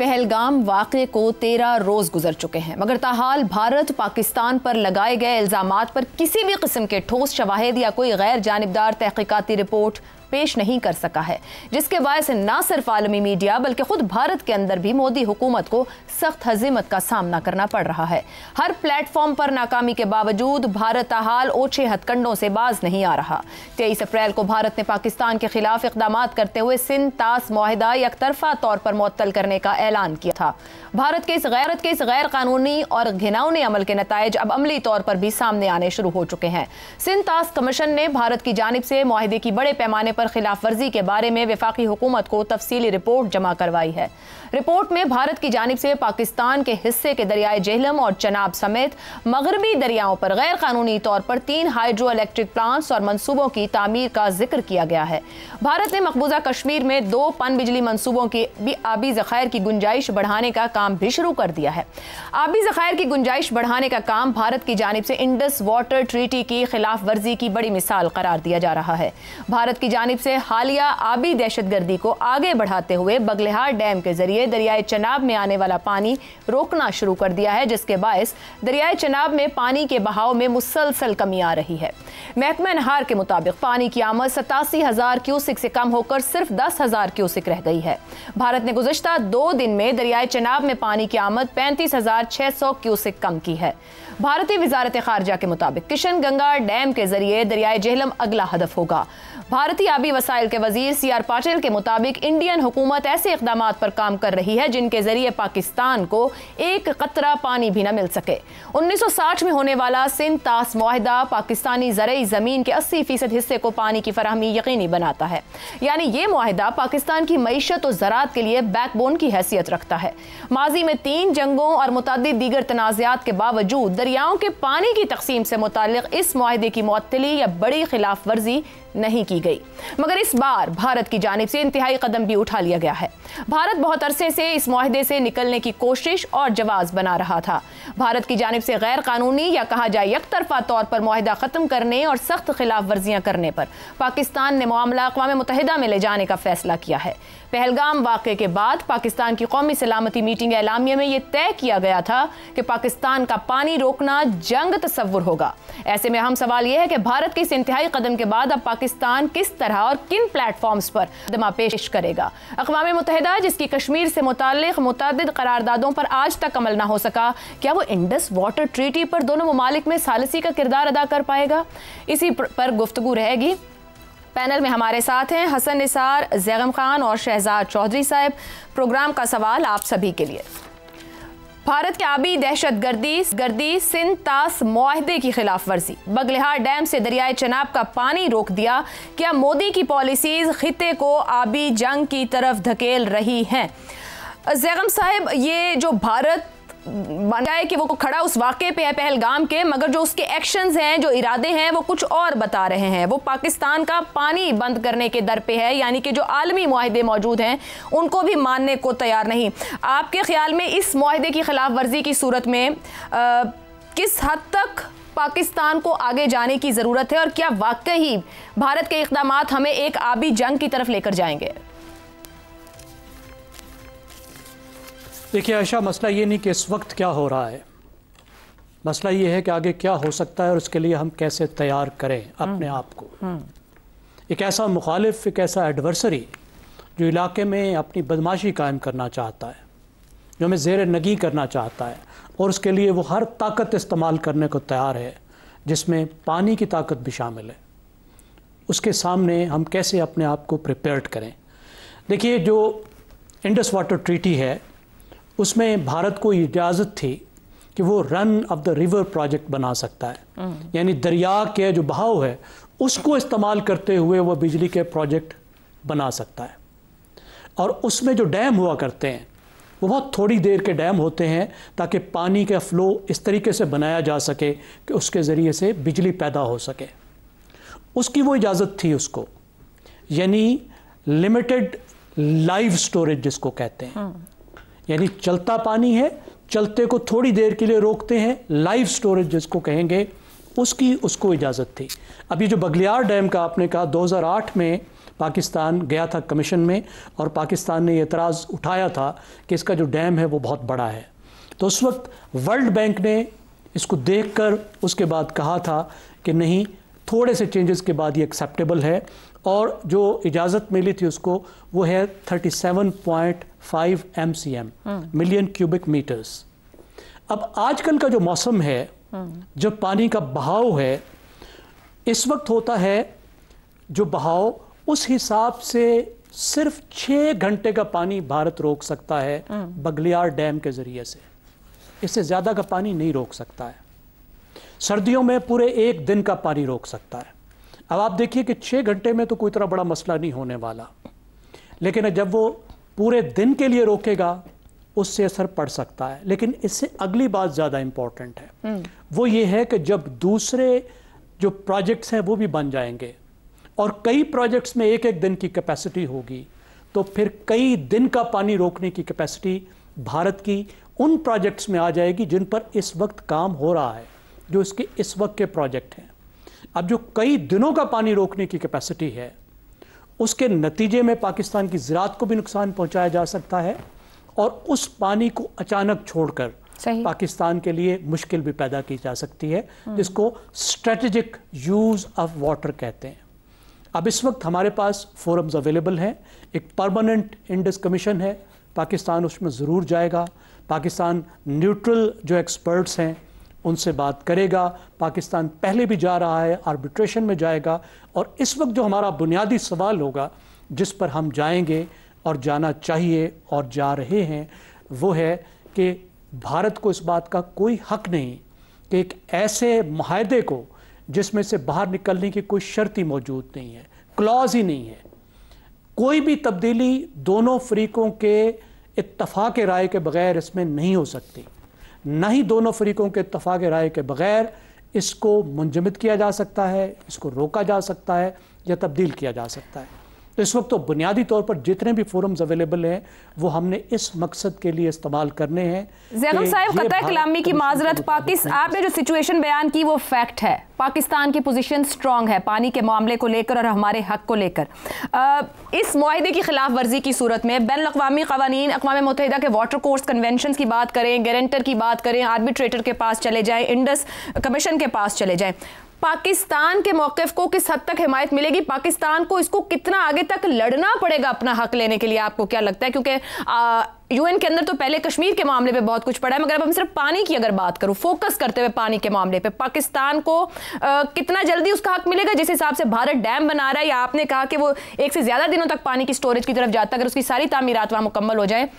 पहलगाम वाक़े को 13 रोज गुजर चुके हैं, मगर ताहाल भारत पाकिस्तान पर लगाए गए इल्जामात पर किसी भी किस्म के ठोस शवाहिद या कोई गैर जानिबदार तहकीकाती रिपोर्ट पेश नहीं कर सका है, जिसके बायस न सिर्फ आलमी मीडिया बल्कि खुद भारत के अंदर भी मोदी हुकूमत को सख्त हजीमत का सामना करना पड़ रहा है। हर प्लेटफॉर्म पर नाकामी के बावजूद भारत ताहाल ओछे हथकंडों से बाज नहीं आ रहा। 23 अप्रैल को भारत ने पाकिस्तान के खिलाफ इक़दाम करते हुए सिंध तास मुआहिदा यकतरफा तौर पर मुअत्तल करने का ऐलान किया था। भारत के इस गैर कानूनी और घिनौने अमल के नताइज अब अमली तौर पर भी सामने आने शुरू हो चुके हैं। सिंध तास कमीशन ने भारत की जानिब से मुआहिदे की बड़े पैमाने पर खिलाफ वर्जी के बारे में वफाकी हुकूमत को तफसीली रिपोर्ट जमा करवाई है। रिपोर्ट में भारत की जानिब से पाकिस्तान के हिस्से के दरियाए जेहलम और चनाब समेत मगरबी दरियाओं पर गैर कानूनी तौर पर 3 हाइड्रो इलेक्ट्रिक प्लांट्स और मंसूबों की तामीर का जिक्र किया गया है। भारत ने मकबूजा कश्मीर में 2 पन बिजली मंसूबों के भी आबी ज़खायर की गुंजाइश बढ़ाने का काम भी शुरू कर दिया है। आबी ज़खायर की गुंजाइश बढ़ाने का काम भारत की जानिब से इंडस वाटर ट्रीटी की खिलाफ वर्जी की बड़ी मिसाल करार दिया जा रहा है। भारत की जानिब से हालिया आबी दहशतगर्दी को आगे बढ़ाते हुए बगलिहार डैम के जरिए दरियाए चनाब में आने वाला पानी रोकना शुरू कर दिया है, जिसके बायस दरियाए चनाब में पानी के बहाव में मुसलसल कमी आ रही है। महकमा नहार के मुताबिक पानी की आमद 87,000 क्यूसिक से कम होकर सिर्फ 10,000 क्यूसिक रह गई है। भारत ने गुज़श्ता 2 दिन में दरियाए चनाब में पानी की आमद 35,600 क्यूसिक कम की है। भारतीय वजारत खारजा के मुताबिक किशन गंगा डैम के जरिए दरियाए जेहलम अगला हदफ होगा। भारतीय आबी वसाइल के वजीर CR पाटिल के मुताबिक इंडियन हुकूमत ऐसे इक़दामात पर काम कर रही है जिनके जरिए पाकिस्तान को एक कतरा पानी भी न मिल सके। 1960 में होने वाला सिंध तास मुआहिदा पाकिस्तानी ज़रई ज़मीन के 80% हिस्से को पानी की फराहमी यकीनी बनाता है। यानी ये मुआहिदा पाकिस्तान की मईशत और ज़राअत के लिए बैकबोन की हैसियत रखता है। माजी में 3 जंगों और मुतअद्दिद दीगर तनाज़ात के बावजूद दरियाओं के पानी की तकसीम से मुताल्लिक़ इस मुआहिदे की मुअत्तली या बड़ी खिलाफ वर्जी नहीं की गई, मगर इस बार भारत की जानिब से इंतहाई कदम भी उठा लिया गया है। भारत बहुत अरसे से इस मुआहिदे से निकलने की कोशिश और जवाब बना रहा था। भारत की जानिब से गैर कानूनी या कहा जाए यकतरफा तौर पर मुआहिदा खत्म करने और सख्त खिलाफ वर्जियां करने पर पाकिस्तान ने मामला अक़वाम मुत्तहिदा में ले जाने का फैसला किया है। पहलगाम वाक़े के बाद पाकिस्तान की कौमी सलामती मीटिंग एलामिया में यह तय किया गया था कि पाकिस्तान का पानी रोकना जंग तस्वुर होगा। ऐसे में अहम सवाल यह है कि भारत के इस इंतहाई कदम के बाद अब पाकिस्तान किस तरह और किन प्लेटफॉर्म्स पर मुकदमा पेश करेगा। अक़वाम मुत्तहिदा जिसकी कश्मीर से मुताल्लिक़ मुतअद्दिद करारदादों पर आज तक अमल न हो सका, क्या वो इंडस वाटर ट्रीटी पर दोनों ममालिक में सालिसी का किरदार अदा कर पाएगा? इसी पर गुफ्तगू रहेगी। पैनल में हमारे साथ हैं हसन निसार, ज़ैगम खान और शहजाद चौधरी साहब। प्रोग्राम का सवाल आप सभी के लिए। भारत के आबी दहशतगर्दी सिंध तास मुआहिदे की खिलाफ वर्जी, बगलिहार डैम से दरियाए चनाब का पानी रोक दिया, क्या मोदी की पॉलिसीज खिते को आबी जंग की तरफ धकेल रही हैं? ज़ैगम साहब, ये जो भारत बन जाए कि वो खड़ा उस वाक़े पे है पहलगाम के, मगर जो उसके एक्शंस हैं, जो इरादे हैं, वो कुछ और बता रहे हैं। वो पाकिस्तान का पानी बंद करने के दर पे है, यानी कि जो आलमी मुआहिदे मौजूद हैं उनको भी मानने को तैयार नहीं। आपके ख्याल में इस मुआहिदे की खिलाफ वर्जी की सूरत में किस हद तक पाकिस्तान को आगे जाने की ज़रूरत है, और क्या वाकई भारत के इक़दामात हमें एक आबी जंग की तरफ लेकर जाएंगे? देखिए आयशा, मसला ये नहीं कि इस वक्त क्या हो रहा है, मसला ये है कि आगे क्या हो सकता है और उसके लिए हम कैसे तैयार करें अपने आप को। एक ऐसा मुखालिफ, एक ऐसा एडवर्सरी जो इलाके में अपनी बदमाशी कायम करना चाहता है, जो हमें ज़ेर नगी करना चाहता है, और उसके लिए वो हर ताकत इस्तेमाल करने को तैयार है, जिसमें पानी की ताकत भी शामिल है। उसके सामने हम कैसे अपने आप को प्रिपेयर्ड करें? देखिए, जो इंडस वाटर ट्रीटी है उसमें भारत को इजाज़त थी कि वो run of the river project बना सकता है, यानी दरिया के जो बहाव है उसको इस्तेमाल करते हुए वो बिजली के प्रोजेक्ट बना सकता है। और उसमें जो डैम हुआ करते हैं वो बहुत थोड़ी देर के डैम होते हैं, ताकि पानी का फ़्लो इस तरीके से बनाया जा सके कि उसके ज़रिए से बिजली पैदा हो सके। उसकी वो इजाज़त थी उसको, यानी लिमिटेड लाइव स्टोरेज जिसको कहते हैं, यानी चलता पानी है, चलते को थोड़ी देर के लिए रोकते हैं, लाइव स्टोरेज जिसको कहेंगे, उसको इजाज़त थी। अभी जो बगलियार डैम का आपने कहा 2008 में पाकिस्तान गया था कमीशन में और पाकिस्तान ने एतराज़ उठाया था कि इसका जो डैम है वो बहुत बड़ा है। तो उस वक्त वर्ल्ड बैंक ने इसको देखकर उसके बाद कहा था कि नहीं, थोड़े से चेंजेस के बाद ये एक्सेप्टेबल है, और जो इजाज़त मिली थी उसको वो है 37.5 MCM मिलियन क्यूबिक मीटर्स। अब आजकल का जो मौसम है, जब पानी का बहाव है, इस वक्त होता है जो बहाव, उस हिसाब से सिर्फ 6 घंटे का पानी भारत रोक सकता है बगलियार डैम के ज़रिए से। इससे ज़्यादा का पानी नहीं रोक सकता है। सर्दियों में पूरे 1 दिन का पानी रोक सकता है। अब आप देखिए कि 6 घंटे में तो कोई इतना बड़ा मसला नहीं होने वाला, लेकिन जब वो पूरे दिन के लिए रोकेगा उससे असर पड़ सकता है। लेकिन इससे अगली बात ज़्यादा इम्पॉर्टेंट है, वो ये है कि जब दूसरे जो प्रोजेक्ट्स हैं वो भी बन जाएंगे और कई प्रोजेक्ट्स में 1-1 दिन की कैपेसिटी होगी, तो फिर कई दिन का पानी रोकने की कैपेसिटी भारत की उन प्रोजेक्ट्स में आ जाएगी जिन पर इस वक्त काम हो रहा है, जो इसके इस वक्त के प्रोजेक्ट हैं। अब जो कई दिनों का पानी रोकने की कैपेसिटी है, उसके नतीजे में पाकिस्तान की ज़राअत को भी नुकसान पहुंचाया जा सकता है और उस पानी को अचानक छोड़कर पाकिस्तान के लिए मुश्किल भी पैदा की जा सकती है, जिसको स्ट्रेटेजिक यूज़ ऑफ वाटर कहते हैं। अब इस वक्त हमारे पास फोरम्स अवेलेबल हैं। एक परमानेंट इंडस कमीशन है, पाकिस्तान उसमें ज़रूर जाएगा। पाकिस्तान न्यूट्रल जो एक्सपर्ट्स हैं उनसे बात करेगा। पाकिस्तान पहले भी जा रहा है, आर्बिट्रेशन में जाएगा। और इस वक्त जो हमारा बुनियादी सवाल होगा, जिस पर हम जाएंगे और जाना चाहिए और जा रहे हैं, वो है कि भारत को इस बात का कोई हक नहीं कि एक ऐसे मुआहदे को जिसमें से बाहर निकलने की कोई शर्त ही मौजूद नहीं है, क्लॉज ही नहीं है, कोई भी तब्दीली दोनों फरीकों के इत्तफाक राय के बगैर इसमें नहीं हो सकती। न ही दोनों फरीकों के इत्तफाक राय के बगैर इसको मुंजमद किया जा सकता है, इसको रोका जा सकता है या तब्दील किया जा सकता है। तो इस वक्त तो बुनियादी तौर पर जितने भी फोरम्स अवेलेबल हैं वो हमने इस मकसद के लिए इस्तेमाल करने हैं। ज़ैगम साहब, कतई कलामी की माजरत, पाकिस्तान आपने जो सिचुएशन बयान की वो फैक्ट है। पाकिस्तान की पोजीशन स्ट्रांग है पानी के मामले को लेकर और हमारे हक को लेकर। इस मुआहदे की खिलाफ वर्जी की सूरत में बैन अक़वामी क़वानीन, अक़वाम मुत्तहिदा के वाटर कोर्स कन्वेंशन की बात करें, गारंटर की बात करें, आर्बिट्रेटर के पास चले जाएं, इंडस कमीशन के पास चले जाएं, पाकिस्तान के मौक़िफ़ को किस हद तक हिमायत मिलेगी? पाकिस्तान को इसको कितना आगे तक लड़ना पड़ेगा अपना हक लेने के लिए, आपको क्या लगता है? क्योंकि यूएन के अंदर तो पहले कश्मीर के मामले पे बहुत कुछ पड़ा है, मगर अब हम सिर्फ पानी की अगर बात करूं, फोकस करते हुए पानी के मामले पे, पाकिस्तान को कितना जल्दी उसका हक मिलेगा? जिस हिसाब से भारत डैम बना रहा है, या आपने कहा कि वो 1 से ज़्यादा दिनों तक पानी की स्टोरेज की तरफ जाता है, अगर उसकी सारी तामीरात वहाँ मुकम्मल हो जाए,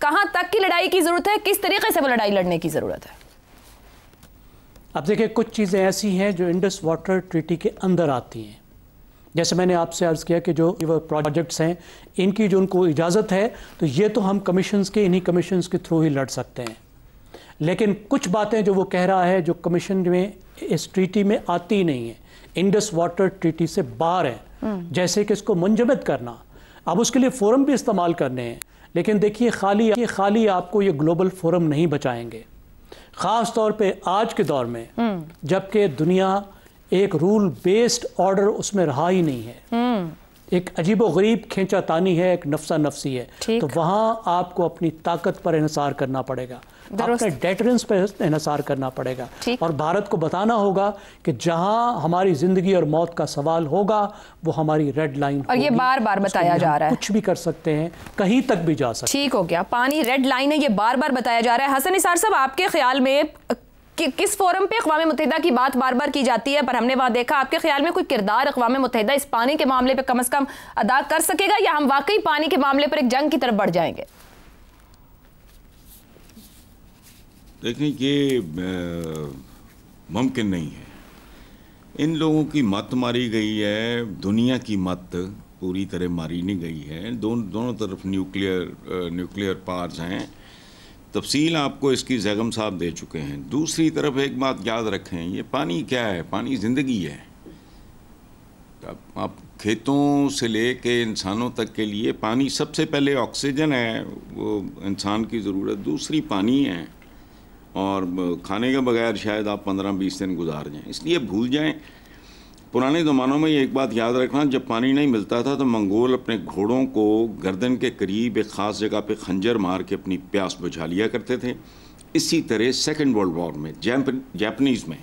कहाँ तक की लड़ाई की ज़रूरत है? किस तरीके से वो लड़ाई लड़ने की ज़रूरत है? अब देखिए, कुछ चीज़ें ऐसी हैं जो इंडस वाटर ट्रीटी के अंदर आती हैं। जैसे मैंने आपसे अर्ज़ किया कि जो प्रोजेक्ट्स हैं, इनकी जो उनको इजाज़त है, तो ये तो हम कमीशंस के, इन्हीं कमीशंस के थ्रू ही लड़ सकते हैं। लेकिन कुछ बातें जो वो कह रहा है जो कमीशन में इस ट्रीटी में आती ही नहीं है, इंडस वाटर ट्रीटी से बाहर है, जैसे कि इसको मुंजमद करना। अब उसके लिए फ़ोरम भी इस्तेमाल करने हैं, लेकिन देखिए खाली आपको ये ग्लोबल फ़ोरम नहीं बचाएंगे, ख़ास तौर पे आज के दौर में जबकि दुनिया एक रूल बेस्ड ऑर्डर उसमें रहा ही नहीं है, एक अजीबो गरीब खींचातानी है, एक नफ्सा नफ्सी है। तो वहाँ आपको अपनी ताकत पर इन्हिसार करना पड़ेगा, अपने डेटरेंस पर इन्हिसार करना पड़ेगा, और भारत को बताना होगा कि जहाँ हमारी ज़िंदगी और मौत का सवाल होगा वो हमारी रेड लाइन, और ये बार बार बताया जा रहा है, कुछ भी कर सकते हैं, कहीं तक भी जा सकते हैं। ठीक हो गया, पानी रेड लाइन है, ये बार बार बताया जा रहा है। हसन निसार साहब, आपके ख्याल में किस फोरम पे अक़वाम मुत्तहिदा की बात बार बार की जाती है, पर हमने वहाँ देखा, आपके ख्याल में कोई किरदार अक़वाम मुत्तहिदा इस पानी के मामले पे कम से कम अदा कर सकेगा, या हम वाकई पानी के मामले पर एक जंग की तरफ बढ़ जाएंगे? देखें, ये मुमकिन नहीं है। इन लोगों की मत मारी गई है, दुनिया की मत पूरी तरह मारी नहीं गई है। दोनों तरफ न्यूक्लियर पावर्स हैं। तफसील आपको इसकी ज़ैगम साहब दे चुके हैं। दूसरी तरफ एक बात याद रखें, ये पानी क्या है? पानी ज़िंदगी है। आप खेतों से ले के इंसानों तक के लिए पानी सबसे पहले ऑक्सीजन है, वो इंसान की ज़रूरत, दूसरी पानी है, और खाने के बगैर शायद आप 15-20 दिन गुजार जाएं। इसलिए भूल जाएं पुराने ज़मानों में एक बात याद रखना, जब पानी नहीं मिलता था तो मंगोल अपने घोड़ों को गर्दन के करीब एक ख़ास जगह पे खंजर मार के अपनी प्यास बुझा लिया करते थे। इसी तरह सेकेंड वर्ल्ड वॉर में जापानीज़ में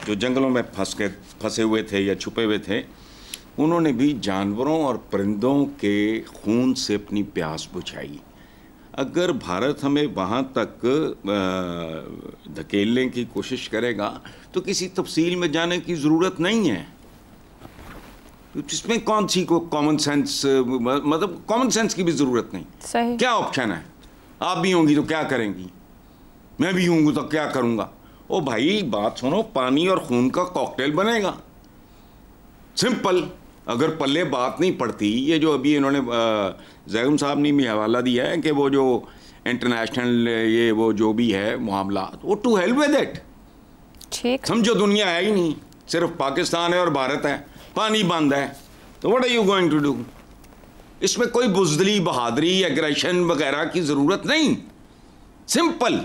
जो जंगलों में फंसे हुए थे या छुपे हुए थे, उन्होंने भी जानवरों और परिंदों के खून से अपनी प्यास बुझाई। अगर भारत हमें वहाँ तक धकेलने की कोशिश करेगा तो किसी तफसील में जाने की ज़रूरत नहीं है। इसमें कौन सी को कॉमन सेंस, मतलब कॉमन सेंस की भी ज़रूरत नहीं। सही। क्या ऑप्शन है? आप भी होंगी तो क्या करेंगी, मैं भी होंगी तो क्या करूँगा। ओ भाई बात सुनो, पानी और खून का कॉकटेल बनेगा, सिंपल। अगर पल्ले बात नहीं पड़ती, ये जो अभी इन्होंने जैगम साहब ने भी हवाला दिया है कि वो जो इंटरनेशनल ये वो जो भी है मामला, वो टू हेल विद इट। ठीक, समझो दुनिया है ही नहीं, सिर्फ पाकिस्तान है और भारत है, पानी बंद है, तो what are you going to do. इसमें कोई बुज़दिली, बहादुरी, एग्रेशन वगैरह की ज़रूरत नहीं, सिंपल।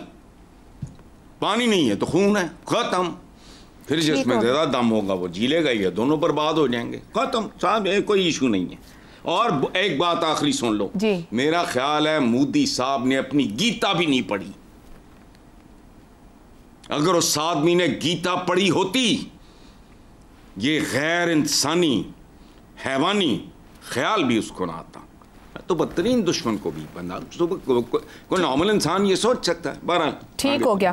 पानी नहीं है तो खून है, ख़त्म। फिर जिसमें ज़्यादा दम होगा वो जी लेगा, ही दोनों बर्बाद हो जाएंगे, ख़त्म साहब, कोई इशू नहीं है। और एक बात आखिरी सुन लो जी। मेरा ख्याल है मोदी साहब ने अपनी गीता भी नहीं पढ़ी। अगर उस आदमी ने गीता पढ़ी होती, ये गैर इंसानी हैवानी ख्याल भी उसको ना आता, तो बदतरीन दुश्मन को भी बंदा, कोई नॉर्मल इंसान ये सोच सकता है। बहरहाल ठीक हो गया।